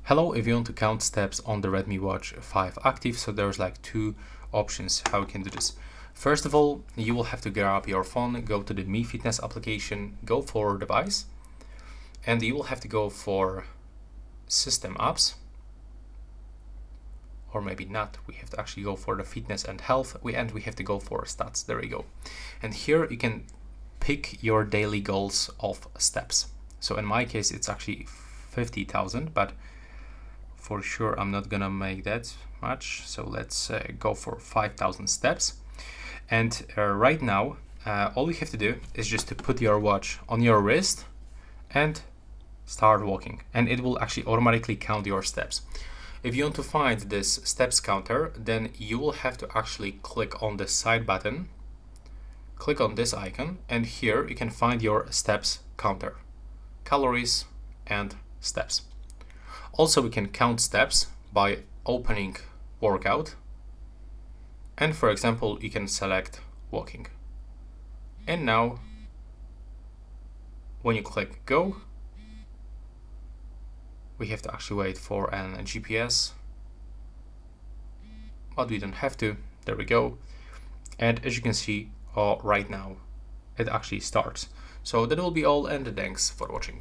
Hello, if you want to count steps on the Redmi Watch 5 Active, so there's like two options how you can do this. First of all, you will have to grab your phone, go to the Mi Fitness application, go for device, and you will have to go for system apps, or maybe not. We have to actually go for the fitness and health, and we have to go for stats. There we go. And here you can pick your daily goals of steps. So in my case, it's actually 50,000, but for sure I'm not gonna make that much, so let's go for 5,000 steps. And right now all you have to do is just to put your watch on your wrist and start walking, and it will actually automatically count your steps. If you want to find this steps counter, then you will have to actually click on the side button, click on this icon, and here you can find your steps counter, calories and steps. Also, we can count steps by opening workout, and for example, you can select walking. And now, when you click go, we have to actually wait for a GPS, but we don't have to. There we go. And as you can see, right now, it actually starts. So that will be all, and thanks for watching.